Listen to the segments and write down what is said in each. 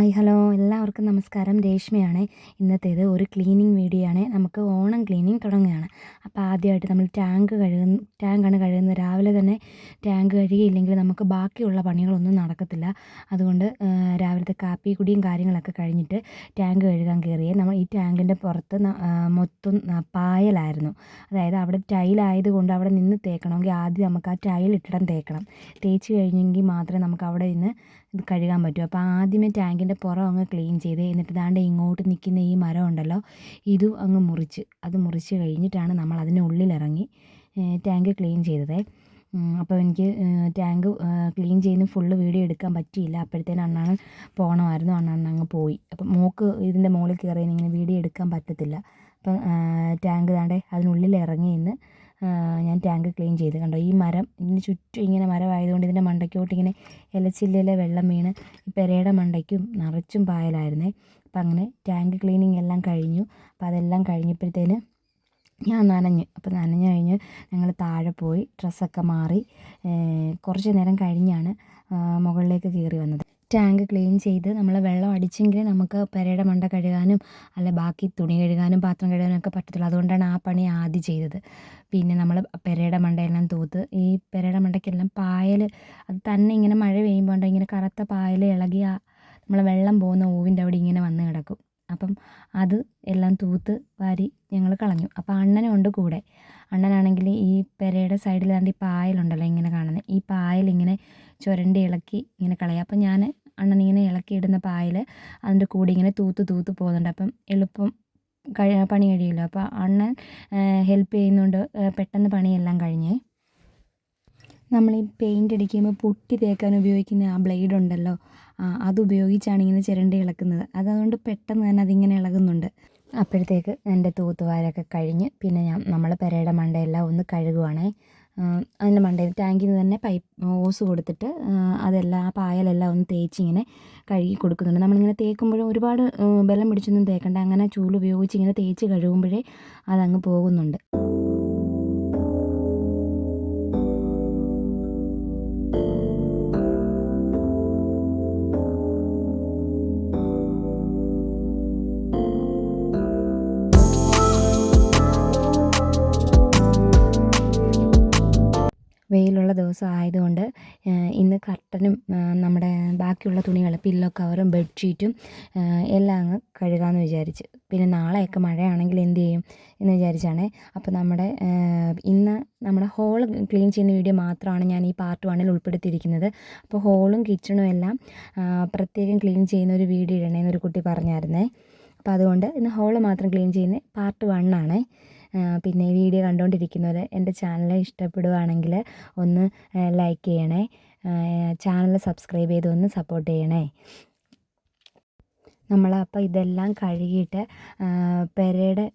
Hi hello എല്ലാവർക്കും നമസ്കാരം. രേഷ്മയാണ്. ഇന്നത്തേത് ഒരു ക്ലീനിങ് വീഡിയോ ആണ്. നമുക്ക് ഓണം ക്ലീനിങ് തുടങ്ങുകയാണ്. അപ്പോൾ ആദ്യമായിട്ട് നമ്മൾ ടാങ്കാണ് കഴുകുന്നത്. രാവിലെ തന്നെ ടാങ്ക് കഴുകിയില്ലെങ്കിൽ നമുക്ക് ബാക്കിയുള്ള പണികളൊന്നും നടക്കത്തില്ല. അതുകൊണ്ട് രാവിലത്തെ കാപ്പി കുടിയും കാര്യങ്ങളൊക്കെ കഴിഞ്ഞിട്ട് ടാങ്ക് കഴുകാൻ കയറിയേ. നമ്മൾ ഈ ടാങ്കിൻ്റെ പുറത്ത് മൊത്തം പായലായിരുന്നു. അതായത് അവിടെ ടൈലായതുകൊണ്ട് അവിടെ നിന്ന് തേക്കണമെങ്കിൽ ആദ്യം നമുക്ക് ആ ടൈലിട്ടിടം തേക്കണം. തേച്ച് കഴിഞ്ഞെങ്കിൽ മാത്രമേ നമുക്ക് അവിടെ നിന്ന് ഇത് കഴുകാൻ പറ്റും. അപ്പോൾ ആദ്യമേ ടാങ്കിൻ്റെ പുറം അങ്ങ് ക്ലീൻ ചെയ്ത് എന്നിട്ട് ദാണ്ട് ഇങ്ങോട്ട് നിൽക്കുന്ന ഈ മരം ഉണ്ടല്ലോ, ഇതും അങ്ങ് അത് മുറിച്ച് കഴിഞ്ഞിട്ടാണ് നമ്മൾ അതിനുള്ളിലിറങ്ങി ടാങ്ക് ക്ലീൻ ചെയ്തത്. അപ്പോൾ എനിക്ക് ടാങ്ക് ക്ലീൻ ചെയ്യുന്ന ഫുള്ള് വീഡിയോ എടുക്കാൻ പറ്റിയില്ല. അപ്പോഴത്തേനും അണ്ണാണ് പോകണമായിരുന്നു. അണ്ണാണ് അങ്ങ് പോയി. അപ്പം മോൾക്ക് ഇതിൻ്റെ മുകളിൽ കയറി ഇങ്ങനെ വീഡിയോ എടുക്കാൻ പറ്റത്തില്ല. അപ്പം ടാങ്ക് ദാണ്ടേ അതിനുള്ളിൽ ഇറങ്ങി നിന്ന് ഞാൻ ടാങ്ക് ക്ലീൻ ചെയ്ത്. കണ്ടോ, ഈ മരം ഇതിന് ചുറ്റും ഇങ്ങനെ മരമായതുകൊണ്ട് ഇതിൻ്റെ മണ്ടയ്ക്കോട്ട് ഇങ്ങനെ ഇലച്ചില്ലയിലെ വെള്ളം വീണ് ഈ പെരയുടെ മണ്ടയ്ക്കും നിറച്ചും പായലായിരുന്നേ. അപ്പം അങ്ങനെ ടാങ്ക് ക്ലീനിങ് എല്ലാം കഴിഞ്ഞു. അപ്പോൾ അതെല്ലാം കഴിഞ്ഞപ്പോഴത്തേന് ഞാൻ നനഞ്ഞു. അപ്പോൾ നനഞ്ഞു കഴിഞ്ഞ് ഞങ്ങൾ താഴെ പോയി ഡ്രസ്സൊക്കെ മാറി കുറച്ച് നേരം കഴിഞ്ഞാണ് മുകളിലേക്ക് കയറി വന്നത്. ടാങ്ക് ക്ലീൻ ചെയ്ത് നമ്മൾ വെള്ളം അടിച്ചെങ്കിൽ നമുക്ക് പെരയുടെ മണ്ട കഴുകാനും അല്ല ബാക്കി തുണി കഴുകാനും പാത്രം കഴുകാനും ഒക്കെ പറ്റത്തുള്ളൂ. അതുകൊണ്ടാണ് ആ പണി ആദ്യം ചെയ്തത്. പിന്നെ നമ്മൾ പെരയുടെ മണ്ടയെല്ലാം തൂത്ത് ഈ പെരയുടെ മണ്ടയ്ക്കെല്ലാം പായൽ അത് തന്നെ ഇങ്ങനെ മഴ പെയ്യുമ്പോൾ ഇങ്ങനെ കറുത്ത പായൽ ഇളകി നമ്മൾ വെള്ളം പോകുന്ന ഓവിൻ്റെ അവിടെ ഇങ്ങനെ വന്ന് കിടക്കും. അപ്പം അത് എല്ലാം തൂത്ത് വാരി ഞങ്ങൾ കളഞ്ഞു. അപ്പോൾ അണ്ണനുണ്ട് കൂടെ. അണ്ണനാണെങ്കിൽ ഈ പെരയുടെ സൈഡിൽ കണ്ട് ഈ പായലുണ്ടല്ലോ ഇങ്ങനെ കാണുന്നത്, ഈ പായലിങ്ങനെ ചുരണ്ടി ഇളക്കി ഇങ്ങനെ കളയുക. അപ്പം ഞാൻ അണ്ണനിങ്ങനെ ഇളക്കിയിടുന്ന പായൽ അതിൻ്റെ കൂടെ ഇങ്ങനെ തൂത്ത് പോകുന്നുണ്ട്. അപ്പം എളുപ്പം പണി കഴിയുമല്ലോ. അപ്പോൾ അണ്ണൻ ഹെൽപ്പ് ചെയ്യുന്നുണ്ട്. പെട്ടെന്ന് പണിയെല്ലാം കഴിഞ്ഞേ. നമ്മൾ ഈ പെയിൻ്റ് അടിക്കുമ്പോൾ പൊട്ടി തേക്കാൻ ഉപയോഗിക്കുന്ന ആ ബ്ലേഡ് ഉണ്ടല്ലോ, അതുപയോഗിച്ചാണ് ഇങ്ങനെ ചിരണ്ടി ഇളക്കുന്നത്. അതുകൊണ്ട് പെട്ടെന്ന് തന്നെ അതിങ്ങനെ ഇളകുന്നുണ്ട്. അപ്പോഴത്തേക്ക് എൻ്റെ തൂത്തുവാരൊക്കെ കഴിഞ്ഞ് പിന്നെ നമ്മൾ പെരയുടെ മണ്ടയെല്ലാം ഒന്ന് കഴുകുവാണേ. അതിൻ്റെ മണ്ടയിൽ ടാങ്കിൽ നിന്ന് തന്നെ ഓസ് കൊടുത്തിട്ട് അതെല്ലാം ആ പായലെല്ലാം ഒന്ന് തേച്ചിങ്ങനെ കഴുകി കൊടുക്കുന്നുണ്ട്. നമ്മളിങ്ങനെ തേക്കുമ്പോഴും ഒരുപാട് ബലം പിടിച്ചൊന്നും തേക്കണ്ട. അങ്ങനെ ചൂല് ഉപയോഗിച്ച് ഇങ്ങനെ തേച്ച് കഴുകുമ്പോഴേ അതങ്ങ് പോകുന്നുണ്ട്. വെയിലുള്ള ദിവസം ആയതുകൊണ്ട് ഇന്ന് കർട്ടനും നമ്മുടെ ബാക്കിയുള്ള തുണികൾ പില്ലോ കവറും ബെഡ്ഷീറ്റും എല്ലാം അങ്ങ് കഴുകാമെന്ന് വിചാരിച്ച്. പിന്നെ നാളെയൊക്കെ മഴയാണെങ്കിൽ എന്ത് ചെയ്യും എന്ന് വിചാരിച്ചാണ്. അപ്പോൾ ഇന്ന് നമ്മുടെ ഹോള് ക്ലീൻ ചെയ്യുന്ന വീഡിയോ മാത്രമാണ് ഞാൻ ഈ പാർട്ട് 1 ഉൾപ്പെടുത്തിയിരിക്കുന്നത്. അപ്പോൾ ഹോളും കിച്ചണും എല്ലാം പ്രത്യേകം ക്ലീൻ ചെയ്യുന്ന ഒരു വീഡിയോ ഇടണേന്നൊരു കുട്ടി പറഞ്ഞായിരുന്നേ. അപ്പോൾ അതുകൊണ്ട് ഇന്ന് ഹോള് മാത്രം ക്ലീൻ ചെയ്യുന്ന പാർട്ട് 1 ആണേ. പിന്നെ ഈ വീഡിയോ കണ്ടുകൊണ്ടിരിക്കുന്നവർ എൻ്റെ ചാനൽ ഇഷ്ടപ്പെടുകയാണെങ്കിൽ ഒന്ന് ലൈക്ക് ചെയ്യണേ, ചാനൽ സബ്സ്ക്രൈബ് ചെയ്ത് ഒന്ന് സപ്പോർട്ട് ചെയ്യണേ. അപ്പോൾ ഇതെല്ലാം കഴുകിയിട്ട് പെരയുടെ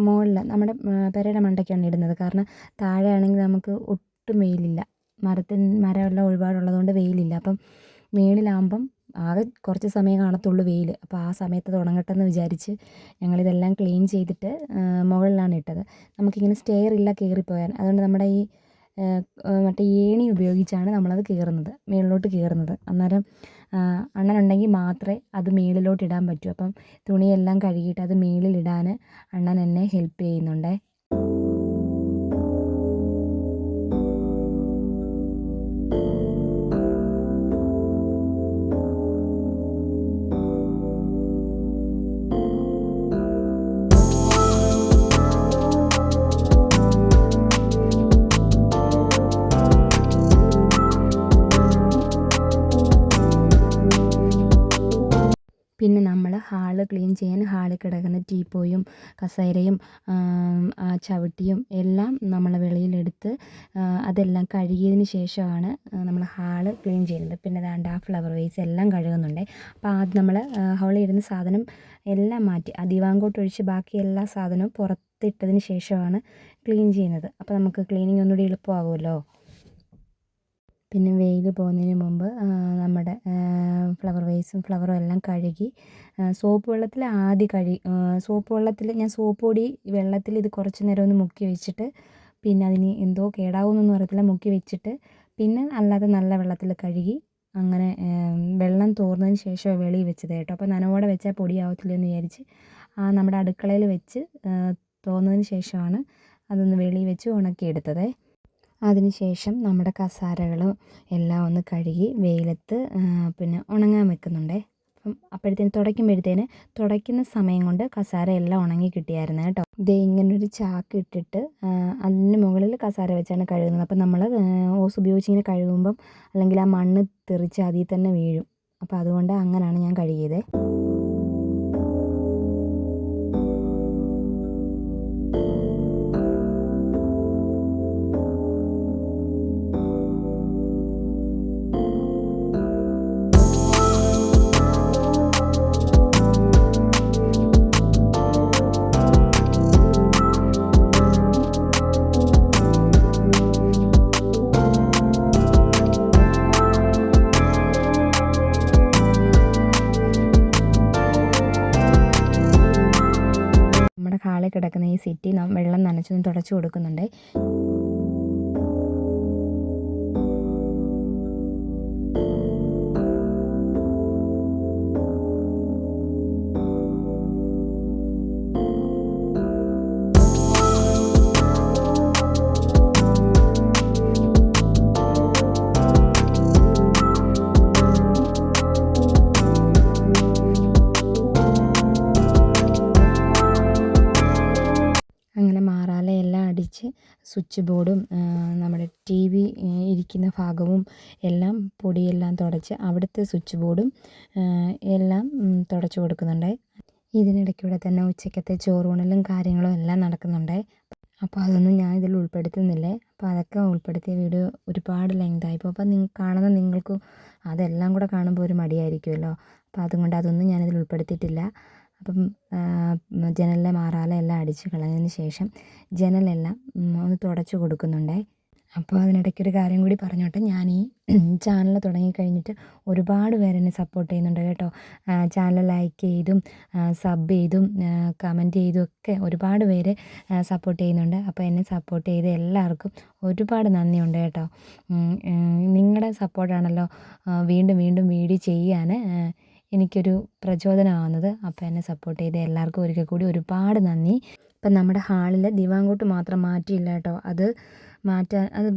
മുകളിൽ നമ്മുടെ പെരയുടെ മണ്ടയ്ക്കാണ് ഇടുന്നത്. കാരണം താഴെ ആണെങ്കിൽ നമുക്ക് ഒട്ടും വെയിലില്ല, മരമെല്ലാം ഒരുപാടുള്ളതുകൊണ്ട് വെയിലില്ല. അപ്പം മേളിലാകുമ്പം ആകെ കുറച്ച് സമയം കാണത്തുള്ളൂ വെയിൽ. അപ്പോൾ ആ സമയത്ത് തുടങ്ങട്ടെന്ന് വിചാരിച്ച് ഞങ്ങളിതെല്ലാം ക്ലീൻ ചെയ്തിട്ട് മുകളിലാണ് ഇട്ടത്. നമുക്കിങ്ങനെ സ്റ്റെയർ ഇല്ല കയറിപ്പോയാൽ. അതുകൊണ്ട് നമ്മുടെ ഈ മറ്റേ ഏണി ഉപയോഗിച്ചാണ് നമ്മളത് മേളിലോട്ട് കയറുന്നത്. അന്നേരം അണ്ണനുണ്ടെങ്കിൽ മാത്രമേ അത് മേളിലോട്ട് ഇടാൻ പറ്റൂ. അപ്പം തുണിയെല്ലാം കഴുകിയിട്ട് അത് മേളിലിടാൻ അണ്ണൻ എന്നെ ഹെൽപ്പ് ചെയ്യുന്നുണ്ടേ. പിന്നെ നമ്മൾ ഹാള് ക്ലീൻ ചെയ്യാൻ ഹാളിൽ കിടക്കുന്ന ടീപ്പോയും കസേരയും ചവിട്ടിയും എല്ലാം നമ്മൾ വെളിയിലെടുത്ത് അതെല്ലാം കഴുകിയതിന് ശേഷമാണ് നമ്മൾ ഹാള് ക്ലീൻ ചെയ്യുന്നത്. പിന്നെ ദാണ്ട് ആ ഫ്ലവർ വേസ് എല്ലാം കഴുകുന്നുണ്ട്. അപ്പോൾ ആദ്യം നമ്മൾ ഹോളിൽ ഇടുന്ന സാധനം എല്ലാം മാറ്റി ദിവാങ്കോട്ട് ഒഴിച്ച് ബാക്കി എല്ലാ സാധനവും പുറത്തിട്ടതിന് ശേഷമാണ് ക്ലീൻ ചെയ്യുന്നത്. അപ്പോൾ നമുക്ക് ക്ലീനിങ് ഒന്നുകൂടി എളുപ്പമാകുമല്ലോ. പിന്നെ വെയിൽ പോകുന്നതിന് മുമ്പ് നമ്മുടെ ഫ്ലവറും എല്ലാം കഴുകി സോപ്പ് വെള്ളത്തിൽ ഞാൻ സോപ്പ് പൊടി വെള്ളത്തിൽ ഇത് കുറച്ച് നേരം ഒന്ന് മുക്കി വെച്ചിട്ട് പിന്നെ അതിന് എന്തോ കേടാവുമെന്നൊന്നും അറിയത്തില്ല, മുക്കി വെച്ചിട്ട് പിന്നെ അല്ലാതെ നല്ല വെള്ളത്തിൽ കഴുകി അങ്ങനെ വെള്ളം തോർന്നതിന് ശേഷം വെളിയിൽ വെച്ചത് കേട്ടോ. അപ്പോൾ നനവോടെ വെച്ചാൽ പൊടിയാവത്തില്ലെന്ന് വിചാരിച്ച് നമ്മുടെ അടുക്കളയിൽ വെച്ച് തോർന്നതിന് ശേഷമാണ് അതൊന്ന് വെളിയിൽ വെച്ച് ഉണക്കിയെടുത്തത്. അതിനുശേഷം നമ്മുടെ കസാരകളും എല്ലാം ഒന്ന് കഴുകി വെയിലത്ത് പിന്നെ ഉണങ്ങാൻ വെക്കുന്നുണ്ട്. അപ്പം അപ്പോഴത്തേന് തുടയ്ക്കുന്ന സമയം കൊണ്ട് കസാര എല്ലാം ഉണങ്ങി കിട്ടിയായിരുന്നു കേട്ടോ. ഇതേ ഇങ്ങനൊരു ചാക്ക് ഇട്ടിട്ട് അതിന് മുകളിൽ കസാര വെച്ചാണ് കഴുകുന്നത്. അപ്പം നമ്മൾ ഓസ് ഉപയോഗിച്ച് ഇങ്ങനെ കഴുകുമ്പം അല്ലെങ്കിൽ ആ മണ്ണ് തെറിച്ച് അതിൽ തന്നെ വീഴും. അപ്പോൾ അതുകൊണ്ട് അങ്ങനെയാണ് ഞാൻ കഴുകിയത്. ഹാളിൽ കിടക്കുന്ന ഈ സിറ്റി വെള്ളം നനച്ചൊന്ന് തുടച്ചു കൊടുക്കുന്നുണ്ട്. അങ്ങനെ മാറാലയെല്ലാം അടിച്ച് സ്വിച്ച് ബോർഡും നമ്മുടെ ടി വി ഇരിക്കുന്ന ഭാഗവും എല്ലാം പൊടിയെല്ലാം തുടച്ച് അവിടുത്തെ സ്വിച്ച് ബോർഡും എല്ലാം തുടച്ച് കൊടുക്കുന്നുണ്ട്. ഇതിനിടയ്ക്കൂടെ തന്നെ ഉച്ചക്കത്തെ ചോറൂണലും കാര്യങ്ങളും എല്ലാം നടക്കുന്നുണ്ട്. അപ്പോൾ അതൊന്നും ഞാൻ ഇതിൽ ഉൾപ്പെടുത്തുന്നില്ലേ. അപ്പോൾ അതൊക്കെ ഉൾപ്പെടുത്തിയ വീഡിയോ ഒരുപാട് ലെങ്തായിപ്പോൾ. അപ്പോൾ കാണുന്ന നിങ്ങൾക്കും അതെല്ലാം കൂടെ കാണുമ്പോൾ ഒരു മടിയായിരിക്കുമല്ലോ. അപ്പോൾ അതുകൊണ്ട് അതൊന്നും ഞാനിതിൽ ഉൾപ്പെടുത്തിയിട്ടില്ല. അപ്പം ജനലിലെ മാറാല എല്ലാം അടിച്ച് കളഞ്ഞതിന് ശേഷം ജനലെല്ലാം ഒന്ന് തുടച്ച് കൊടുക്കുന്നുണ്ട്. അപ്പോൾ അതിനിടയ്ക്കൊരു കാര്യം കൂടി പറഞ്ഞോട്ടെ. ഞാൻ ഈ ചാനൽ തുടങ്ങിക്കഴിഞ്ഞിട്ട് ഒരുപാട് പേരെന്നെ സപ്പോർട്ട് ചെയ്യുന്നുണ്ട് കേട്ടോ. ചാനൽ ലൈക്ക് ചെയ്തും സബ് ചെയ്തും കമൻറ്റ് ചെയ്തും ഒക്കെ ഒരുപാട് പേര് സപ്പോർട്ട് ചെയ്യുന്നുണ്ട്. അപ്പോൾ എന്നെ സപ്പോർട്ട് ചെയ്ത് എല്ലാവർക്കും ഒരുപാട് നന്ദിയുണ്ട് കേട്ടോ. നിങ്ങളുടെ സപ്പോർട്ടാണല്ലോ വീണ്ടും വീണ്ടും വീഡിയോ ചെയ്യാൻ എനിക്കൊരു പ്രചോദനമാവുന്നത്. അപ്പോൾ എന്നെ സപ്പോർട്ട് ചെയ്ത എല്ലാവർക്കും ഒരിക്കൽ കൂടി ഒരുപാട് നന്ദി. ഇപ്പം നമ്മുടെ ഹാളിൽ ദിവാങ്കോട്ട് മാത്രം മാറ്റിയില്ല കേട്ടോ. അത്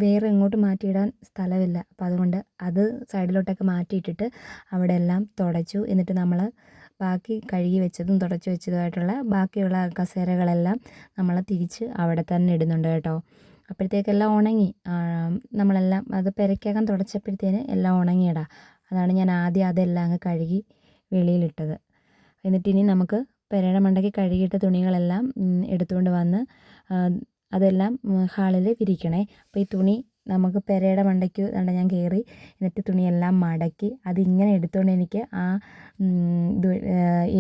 വേറെ എങ്ങോട്ട് മാറ്റിയിടാൻ സ്ഥലമില്ല. അപ്പോൾ അതുകൊണ്ട് അത് സൈഡിലോട്ടൊക്കെ മാറ്റിയിട്ടിട്ട് അവിടെ എല്ലാം തുടച്ചു. എന്നിട്ട് നമ്മൾ ബാക്കി കഴുകി വെച്ചതും തുടച്ചു വെച്ചതുമായിട്ടുള്ള ബാക്കിയുള്ള കസേരകളെല്ലാം നമ്മൾ തിരിച്ച് അവിടെ തന്നെ ഇടുന്നുണ്ട് കേട്ടോ. അപ്പോഴത്തേക്കെല്ലാം ഉണങ്ങി. നമ്മളെല്ലാം അത് പെരയ്ക്കകം തുടച്ചപ്പോഴത്തേന് എല്ലാം ഉണങ്ങിയിടാ. അതാണ് ഞാൻ ആദ്യം അതെല്ലാം അങ്ങ് കഴുകി വെളിയിലിട്ടത്. എന്നിട്ടിനി നമുക്ക് പെരയുടെ മണ്ടയ്ക്ക് കഴുകിയിട്ട തുണികളെല്ലാം എടുത്തുകൊണ്ട് വന്ന് അതെല്ലാം ഹാളിൽ വിരിക്കണേ. അപ്പോൾ ഈ തുണി നമുക്ക് പെരയുടെ മണ്ടയ്ക്ക് ഞാൻ കയറി എന്നിട്ട് തുണിയെല്ലാം മടക്കി അതിങ്ങനെ എടുത്തുകൊണ്ട് എനിക്ക് ആ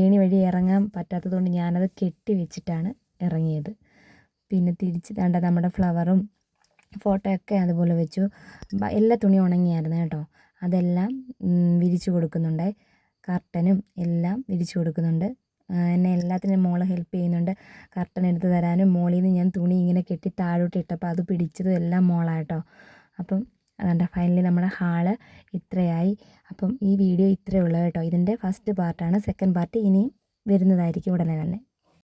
ഏണി വഴി ഇറങ്ങാൻ പറ്റാത്തതുകൊണ്ട് ഞാനത് കെട്ടി വെച്ചിട്ടാണ് ഇറങ്ങിയത്. പിന്നെ തിരിച്ച് നമ്മുടെ ഫ്ലവറും ഫോട്ടോയൊക്കെ അതുപോലെ വെച്ചു. എല്ലാ തുണിയും ഉണങ്ങിയായിരുന്നു കേട്ടോ. അതെല്ലാം വിരിച്ചു കൊടുക്കുന്നുണ്ട്. കർട്ടനും എല്ലാം വിരിച്ചു കൊടുക്കുന്നുണ്ട്. എന്നെ എല്ലാത്തിനും മോള് ഹെൽപ്പ് ചെയ്യുന്നുണ്ട്. കർട്ടൻ എടുത്ത് തരാനും മോളിൽ നിന്ന് ഞാൻ തുണി ഇങ്ങനെ കെട്ടി താഴോട്ട് ഇട്ടപ്പോൾ അത് പിടിച്ചതും എല്ലാം മോളാട്ടോ. അപ്പം അതുകൊണ്ട് ഫൈനലി നമ്മുടെ ഹാള് ഇത്രയായി. അപ്പം ഈ വീഡിയോ ഇത്രയേ ഉള്ളൂ കേട്ടോ. ഇതിൻ്റെ ഫസ്റ്റ് പാർട്ടാണ്. സെക്കൻഡ് പാർട്ട് ഇനിയും വരുന്നതായിരിക്കും ഉടനെ തന്നെ.